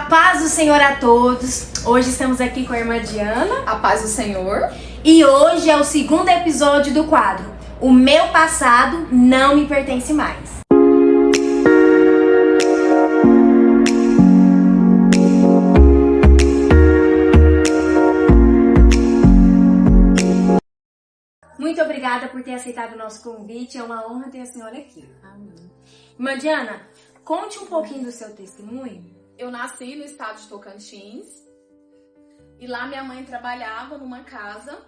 paz do Senhor a todos. Hoje estamos aqui com a irmã Diana. A paz do Senhor. E hoje é o segundo episódio do quadro O Meu Passado Não Me Pertence Mais. Muito obrigada por ter aceitado o nosso convite. É uma honra ter a senhora aqui. Amém. Irmã Diana, conte um pouquinho do seu testemunho. Eu nasci no estado de Tocantins e lá minha mãe trabalhava numa casa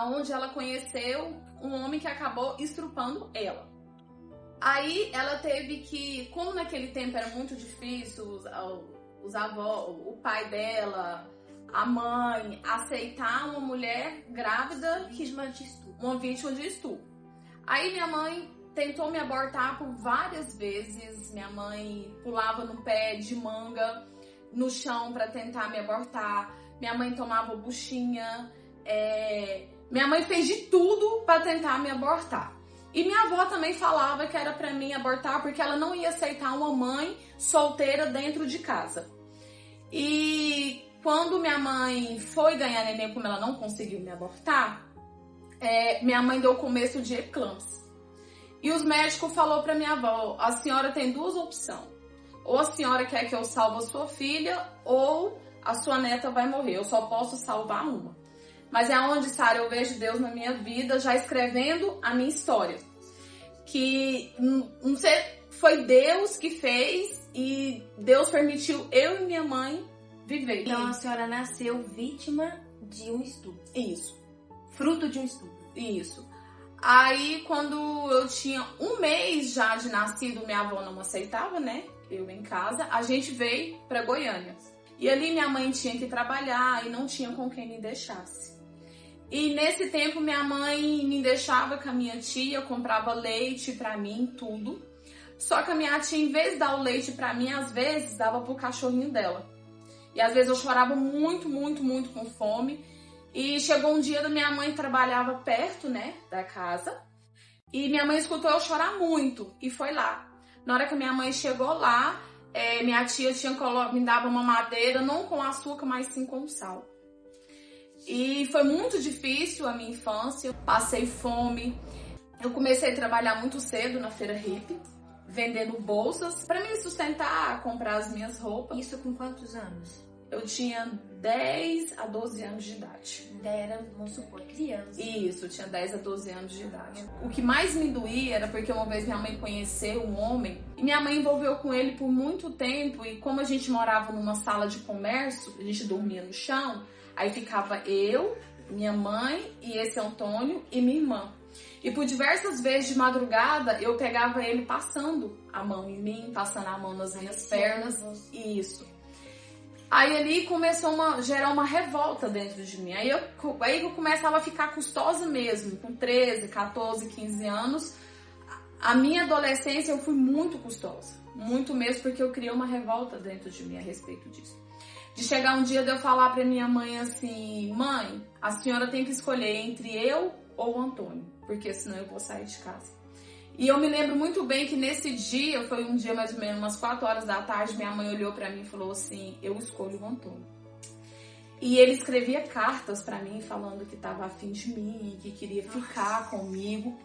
onde ela conheceu um homem que acabou estrupando ela. Aí ela teve que, como naquele tempo era muito difícil, os avós, o pai dela, a mãe, aceitar uma mulher grávida, uma vítima de estupro. Aí minha mãe tentou me abortar por várias vezes. Minha mãe pulava no pé de manga no chão para tentar me abortar. Minha mãe tomava buchinha. Minha mãe fez de tudo para tentar me abortar. E minha avó também falava que era para mim abortar porque ela não ia aceitar uma mãe solteira dentro de casa. E quando minha mãe foi ganhar neném, como ela não conseguiu me abortar, minha mãe deu começo de eclâmpsia. E os médicos falaram para minha avó: a senhora tem duas opções. Ou a senhora quer que eu salve a sua filha, ou a sua neta vai morrer. Eu só posso salvar uma. Mas é onde, Sara, eu vejo Deus na minha vida, já escrevendo a minha história. Que, não sei, foi Deus que fez e Deus permitiu eu e minha mãe viver. Então a senhora nasceu vítima de um estupro. Isso. Fruto de um estupro. Isso. Aí, quando eu tinha um mês já de nascido, minha avó não aceitava, né? Eu em casa, a gente veio pra Goiânia. E ali minha mãe tinha que trabalhar e não tinha com quem me deixasse. E nesse tempo minha mãe me deixava com a minha tia, comprava leite pra mim, tudo. Só que a minha tia, em vez de dar o leite pra mim, às vezes dava pro cachorrinho dela. E às vezes eu chorava muito, muito, muito com fome. E chegou um dia da minha mãe, trabalhava perto, né, da casa. E minha mãe escutou eu chorar muito e foi lá. Na hora que a minha mãe chegou lá, minha tia me dava uma madeira, não com açúcar, mas sim com sal. E foi muito difícil a minha infância, passei fome. Eu comecei a trabalhar muito cedo na feira hippie, vendendo bolsas para me sustentar, comprar as minhas roupas. Isso com quantos anos? Eu tinha 10 a 12 anos de idade. Era, vamos supor, criança. Isso, eu tinha 10 a 12 anos de idade. O que mais me doía era porque uma vez minha mãe conheceu um homem e minha mãe envolveu com ele por muito tempo. E como a gente morava numa sala de comércio, a gente dormia no chão, aí ficava eu, minha mãe e esse Antônio e minha irmã. E por diversas vezes de madrugada eu pegava ele passando a mão em mim, passando a mão nas minhas pernas. Isso. Aí ali começou a gerar uma revolta dentro de mim. Aí eu começava a ficar custosa mesmo, com 13, 14, 15 anos. A minha adolescência eu fui muito custosa, muito mesmo, porque eu criei uma revolta dentro de mim a respeito disso. De chegar um dia de eu falar pra minha mãe assim: mãe, a senhora tem que escolher entre eu ou o Antônio, porque senão eu vou sair de casa. E eu me lembro muito bem que nesse dia, foi um dia mais ou menos umas 4 horas da tarde, minha mãe olhou pra mim e falou assim: eu escolho o Antônio. E ele escrevia cartas pra mim falando que tava afim de mim, que queria ficar comigo.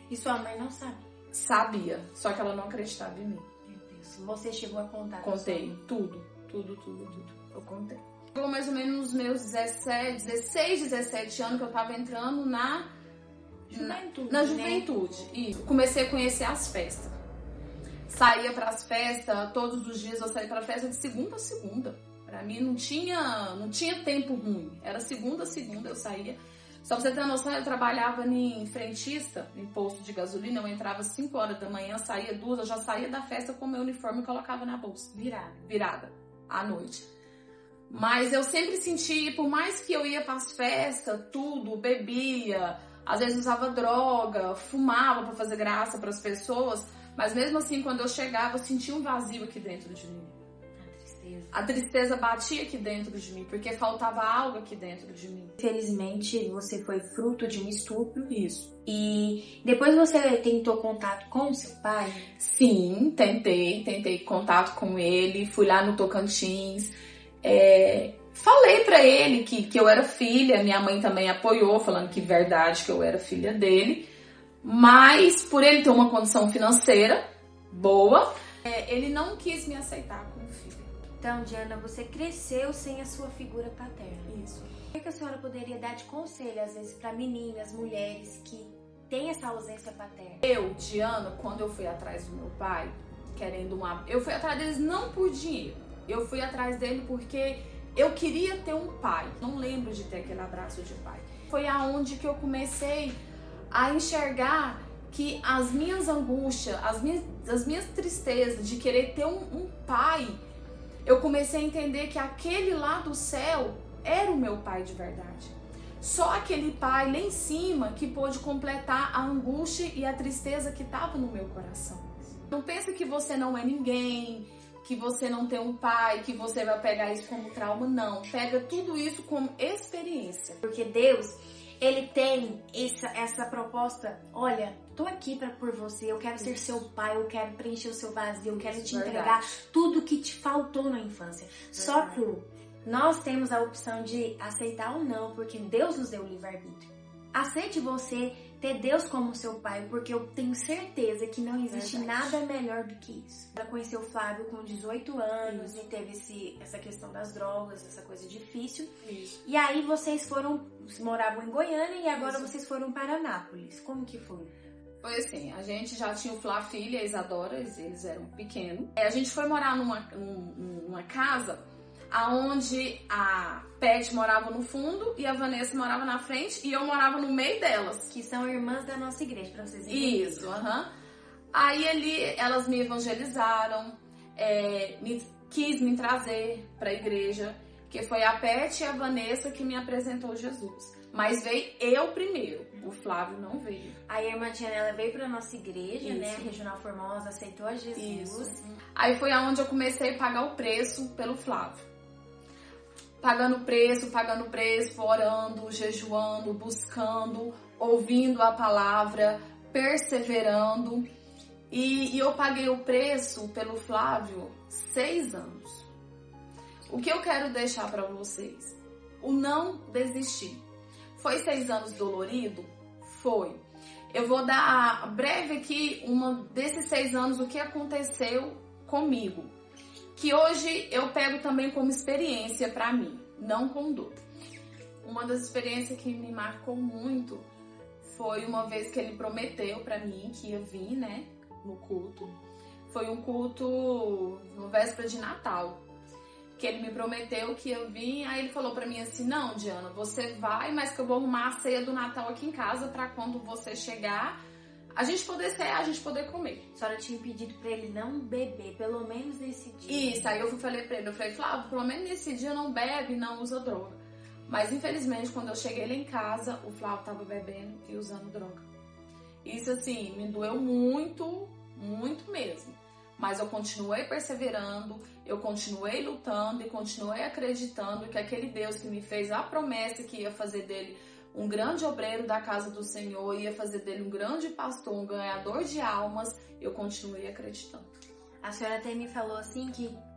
E sua mãe não sabia? Sabia, só que ela não acreditava em mim. Meu Deus, você chegou a contar? Contei tudo. Eu contei. Chegou mais ou menos nos meus 16, 17 anos que eu tava entrando na juventude. E comecei a conhecer as festas. Saía pras festas, todos os dias eu saía pra festa de segunda a segunda. Pra mim não tinha tempo ruim. Era segunda a segunda eu saía. Só pra você ter noção, eu trabalhava em frentista, em posto de gasolina. Eu entrava às 5 horas da manhã, saía 2, eu já saía da festa com o meu uniforme e colocava na bolsa. Virada, à noite. Mas eu sempre senti, por mais que eu ia pras festas, tudo, bebia, às vezes usava droga, fumava pra fazer graça pras pessoas, mas mesmo assim, quando eu chegava, eu sentia um vazio aqui dentro de mim. tristeza. A tristeza batia aqui dentro de mim, porque faltava algo aqui dentro de mim. Infelizmente, você foi fruto de um estupro. Isso. E depois você tentou contato com o seu pai? Sim, tentei contato com ele, fui lá no Tocantins, falei pra ele que eu era filha, minha mãe também apoiou, falando que verdade que eu era filha dele, mas por ele ter uma condição financeira boa, ele não quis me aceitar como filha. Então, Diana, você cresceu sem a sua figura paterna. Isso. O que a senhora poderia dar de conselho, às vezes, para meninas, mulheres que têm essa ausência paterna? Eu, Diana, quando eu fui atrás do meu pai, eu fui atrás deles não por dinheiro, eu fui atrás dele porque eu queria ter um pai. Não lembro de ter aquele abraço de pai. Foi aonde que eu comecei a enxergar que as minhas angústias, as minhas tristezas de querer ter um pai, eu comecei a entender que aquele lá do céu era o meu pai de verdade. Só aquele pai lá em cima que pôde completar a angústia e a tristeza que estava no meu coração. Não pensa que você não é ninguém, que você não tem um pai, que você vai pegar isso como trauma, não. Pega tudo isso como experiência. Porque Deus, Ele tem essa proposta, olha, tô aqui por você, eu quero ser seu pai, eu quero preencher o seu vazio, eu quero te entregar tudo que te faltou na infância. Só que nós temos a opção de aceitar ou não, porque Deus nos deu o livre-arbítrio. Aceite você ter Deus como seu pai, porque eu tenho certeza que não existe nada melhor do que isso. Ela conheceu o Flávio com 18 anos e teve essa questão das drogas, essa coisa difícil. Isso. E aí vocês moravam em Goiânia e agora vocês foram para Anápolis. Como que foi? Foi assim, a gente já tinha o Flávio e a Isadora, eles eram pequenos. A gente foi morar numa casa aonde a Pet morava no fundo e a Vanessa morava na frente e eu morava no meio delas. Que são irmãs da nossa igreja, pra vocês entenderem. Isso, Aí ali elas me evangelizaram, quis me trazer pra igreja, que foi a Pet e a Vanessa que me apresentou Jesus. Mas veio eu primeiro, o Flávio não veio. Aí a irmã Tiana veio pra nossa igreja, né, a Regional Formosa, aceitou a Jesus. Isso. Aí foi aonde eu comecei a pagar o preço pelo Flávio. Pagando preço, orando, jejuando, buscando, ouvindo a palavra, perseverando. E eu paguei o preço pelo Flávio 6 anos. O que eu quero deixar para vocês? O não desistir. Foi 6 anos dolorido? Foi. Eu vou dar breve aqui desses 6 anos o que aconteceu comigo. Que hoje eu pego também como experiência pra mim, não com dor. Uma das experiências que me marcou muito foi uma vez que ele prometeu pra mim que ia vir, né, no culto. Foi um culto no véspera de Natal, que ele me prometeu que ia vir, aí ele falou pra mim assim, não, Diana, você vai, mas que eu vou arrumar a ceia do Natal aqui em casa pra quando você chegar, a gente poder cear, a gente poder comer. A senhora tinha pedido pra ele não beber, pelo menos nesse dia. Isso, aí eu falei pra ele, Flávio, pelo menos nesse dia não bebe, não usa droga. Mas infelizmente, quando eu cheguei lá em casa, o Flávio tava bebendo e usando droga. Isso assim, me doeu muito, muito mesmo. Mas eu continuei perseverando, eu continuei lutando e continuei acreditando que aquele Deus que me fez a promessa que ia fazer dele um grande obreiro da casa do Senhor, ia fazer dele um grande pastor, um ganhador de almas, eu continuei acreditando. A senhora até me falou assim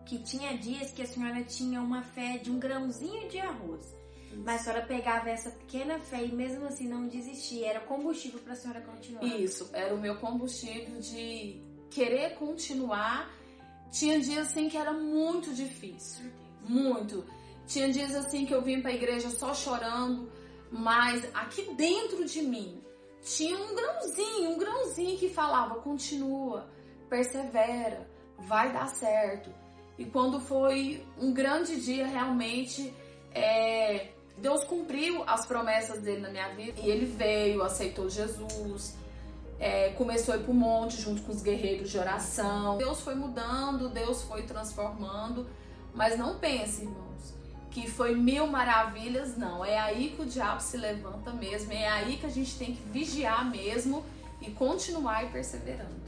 que tinha dias que a senhora tinha uma fé de um grãozinho de arroz. Isso. Mas a senhora pegava essa pequena fé e mesmo assim não desistia, era combustível para a senhora continuar. Isso, era o meu combustível de querer continuar. Tinha dias assim que era muito difícil, muito. Tinha dias assim que eu vim para a igreja só chorando, mas aqui dentro de mim tinha um grãozinho que falava, continua, persevera, vai dar certo. E quando foi um grande dia, realmente, Deus cumpriu as promessas dele na minha vida. E ele veio, aceitou Jesus, começou a ir pro monte junto com os guerreiros de oração. Deus foi mudando, Deus foi transformando, mas não pense, irmãos, que foi 1000 maravilhas, não. É aí que o diabo se levanta mesmo, é aí que a gente tem que vigiar mesmo e continuar perseverando.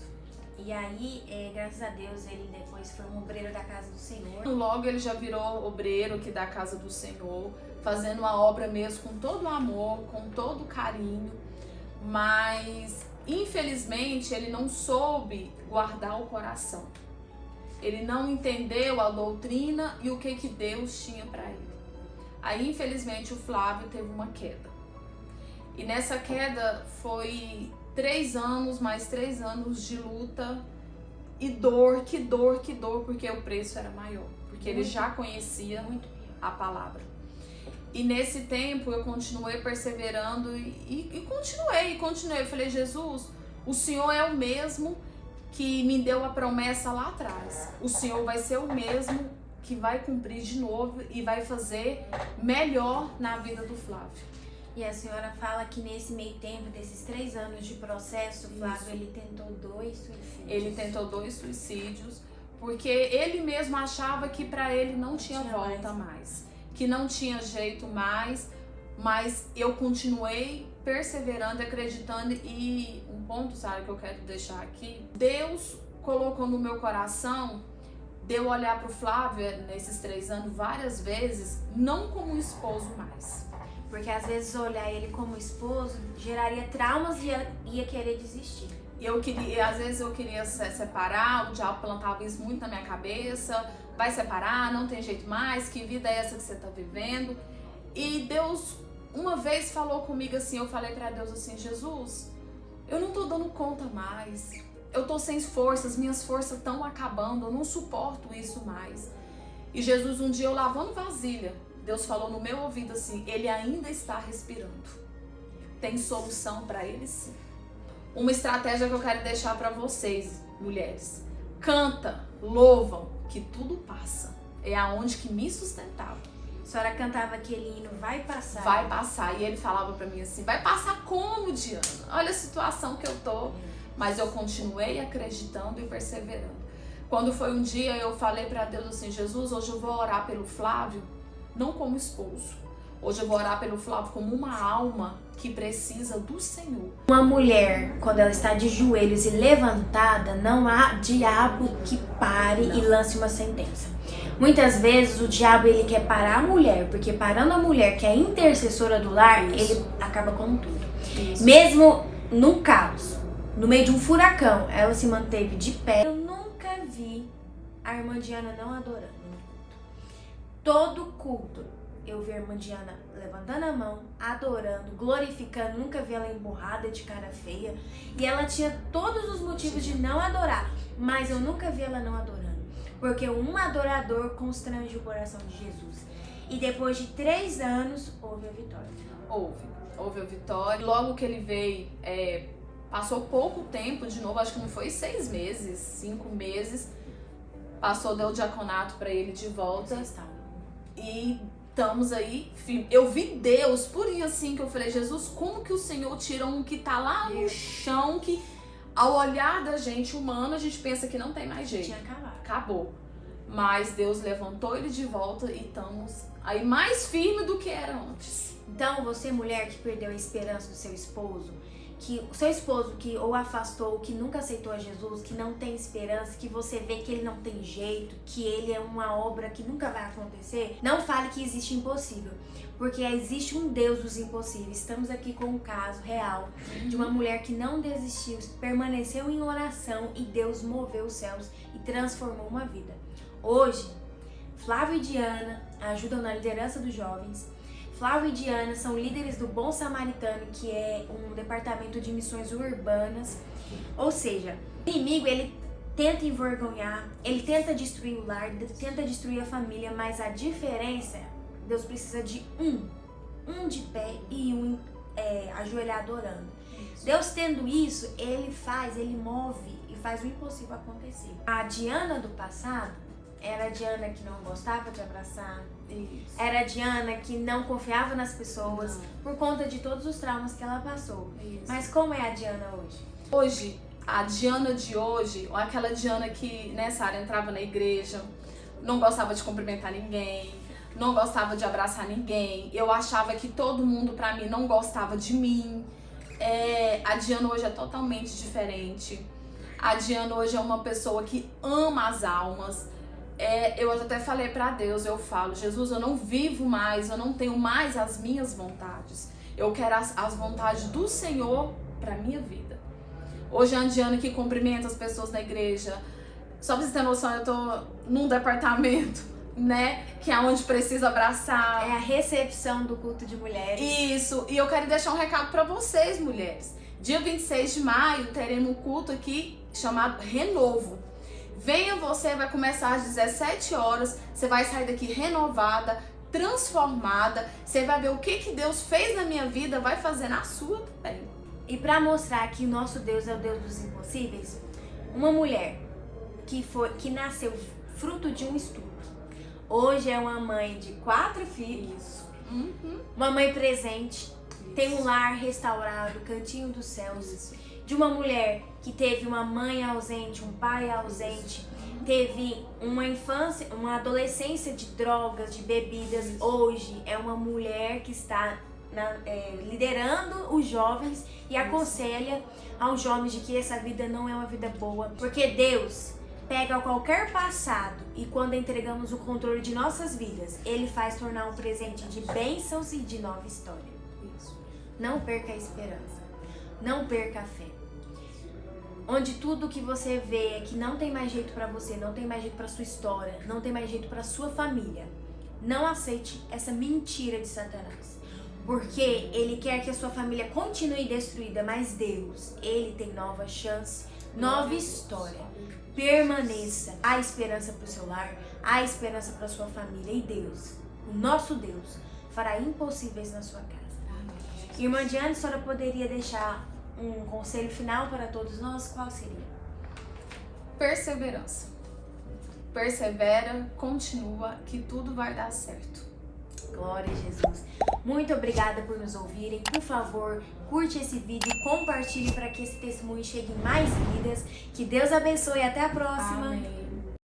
E aí, graças a Deus, ele depois foi um obreiro da casa do Senhor. Logo ele já virou obreiro aqui da casa do Senhor, fazendo a obra mesmo com todo o amor, com todo o carinho. Mas, infelizmente, ele não soube guardar o coração. Ele não entendeu a doutrina e o que Deus tinha para ele. Aí, infelizmente, o Flávio teve uma queda. E nessa queda foi 3 anos, mais 3 anos de luta e dor, que dor, porque o preço era maior. Porque ele já conhecia a palavra. E nesse tempo eu continuei perseverando e continuei. Eu falei, Jesus, o Senhor é o mesmo que me deu a promessa lá atrás. O Senhor vai ser o mesmo que vai cumprir de novo e vai fazer melhor na vida do Flávio. E a senhora fala que nesse meio tempo, desses 3 anos de processo, Flávio, ele tentou 2 suicídios. Ele tentou 2 suicídios, porque ele mesmo achava que para ele não tinha volta mais. Que não tinha jeito mais, mas eu continuei perseverando, acreditando. E um ponto, Sara, que eu quero deixar aqui, Deus colocou no meu coração de eu olhar para o Flávio nesses 3 anos várias vezes, não como um esposo mais. Porque às vezes olhar ele como esposo geraria traumas e ia querer desistir. Às vezes eu queria separar, o diabo plantava isso muito na minha cabeça. Vai separar, não tem jeito mais, que vida é essa que você tá vivendo? E Deus uma vez falou comigo assim, eu falei pra Deus assim, Jesus, eu não tô dando conta mais. Eu tô sem forças, minhas forças estão acabando, eu não suporto isso mais. E Jesus, um dia eu lavando vasilha, Deus falou no meu ouvido assim, ele ainda está respirando. Tem solução para ele sim. Uma estratégia que eu quero deixar para vocês, mulheres. Canta, louvam, que tudo passa. É aonde que me sustentava. A senhora cantava aquele hino, vai passar. Vai passar. E ele falava para mim assim, vai passar como, Diana? Olha a situação que eu tô. Mas eu continuei acreditando e perseverando. Quando foi um dia, eu falei para Deus assim, Jesus, hoje eu vou orar pelo Flávio, não como esposo. Hoje eu vou orar pelo Flávio como uma alma que precisa do Senhor. Uma mulher, quando ela está de joelhos e levantada, não há diabo que pare e lance uma sentença. Muitas vezes o diabo ele quer parar a mulher, porque parando a mulher, que é a intercessora do lar, ele acaba com tudo. Isso. Mesmo num caos, no meio de um furacão, ela se manteve de pé. Eu nunca vi a irmã Diana não adorando no culto. Todo culto eu vi a irmã Diana levantando a mão, adorando, glorificando, nunca vi ela emburrada de cara feia. E ela tinha todos os motivos de não adorar, mas eu nunca vi ela não adorando. Porque um adorador constrange o coração de Jesus. E depois de 3 anos, houve a vitória. Houve a vitória. Logo que ele veio, passou pouco tempo de novo, acho que não foi 6 meses, 5 meses. Passou, deu o diaconato para ele de volta. E estamos aí, eu vi Deus, por isso assim que eu falei, Jesus, como que o Senhor tira um que tá lá no chão, que ao olhar da gente humana, a gente pensa que não tem mais jeito. Acabou. Mas Deus levantou ele de volta e estamos aí mais firme do que era antes. Então, você mulher que perdeu a esperança do seu esposo, que o seu esposo que ou afastou, que nunca aceitou a Jesus, que não tem esperança, que você vê que ele não tem jeito, que ele é uma obra que nunca vai acontecer, não fale que existe impossível, porque existe um Deus dos impossíveis. Estamos aqui com um caso real de uma mulher que não desistiu, permaneceu em oração e Deus moveu os céus e transformou uma vida. Hoje, Flávio e Diana ajudam na liderança dos jovens. Flávio e Diana são líderes do Bom Samaritano, que é um departamento de missões urbanas. Ou seja, o inimigo, ele tenta envergonhar, ele tenta destruir o lar, tenta destruir a família, mas a diferença, Deus precisa de um de pé e um ajoelhado orando. Deus tendo isso, ele move e faz o impossível acontecer. A Diana do passado era a Diana que não gostava de abraçar. Isso. Era a Diana que não confiava nas pessoas por conta de todos os traumas que ela passou. Isso. Mas como é a Diana hoje? Hoje, a Diana de hoje, ou aquela Diana que nessa área entrava na igreja, não gostava de cumprimentar ninguém, não gostava de abraçar ninguém, eu achava que todo mundo pra mim não gostava de mim. A Diana hoje é totalmente diferente. A Diana hoje é uma pessoa que ama as almas. Eu até falei pra Deus, eu falo, Jesus, eu não vivo mais, eu não tenho mais as minhas vontades. Eu quero as vontades do Senhor pra minha vida. Hoje a Diana que cumprimenta as pessoas na igreja. Só pra vocês terem noção, eu tô num departamento, né, que é onde precisa abraçar. É a recepção do culto de mulheres. Isso, e eu quero deixar um recado pra vocês, mulheres. Dia 26 de maio teremos um culto aqui chamado Renovo. Venha você, vai começar às 17 horas, você vai sair daqui renovada, transformada, você vai ver o que Deus fez na minha vida, vai fazer na sua também. E para mostrar que o nosso Deus é o Deus dos impossíveis, uma mulher que nasceu fruto de um estupro, hoje é uma mãe de 4 filhos, uma mãe presente, tem um lar restaurado, cantinho dos céus, de uma mulher que teve uma mãe ausente, um pai ausente, teve uma infância, uma adolescência de drogas, de bebidas. Hoje é uma mulher que está liderando os jovens e aconselha aos jovens de que essa vida não é uma vida boa, porque Deus pega qualquer passado e quando entregamos o controle de nossas vidas, Ele faz tornar um presente de bênçãos e de nova história. Não perca a esperança, não perca a fé. Onde tudo que você vê é que não tem mais jeito pra você, não tem mais jeito pra sua história, não tem mais jeito pra sua família, não aceite essa mentira de Satanás. Porque ele quer que a sua família continue destruída, mas Deus, Ele tem nova chance, nova história. Permaneça. Há esperança pro seu lar, há esperança pra sua família. E Deus, o nosso Deus, fará impossíveis na sua casa. Irmã Diana, a senhora poderia deixar um conselho final para todos nós? Qual seria? Perseverança. Persevera, continua, que tudo vai dar certo. Glória a Jesus. Muito obrigada por nos ouvirem. Por favor, curte esse vídeo, compartilhe para que esse testemunho chegue em mais vidas. Que Deus abençoe. Até a próxima. Amém.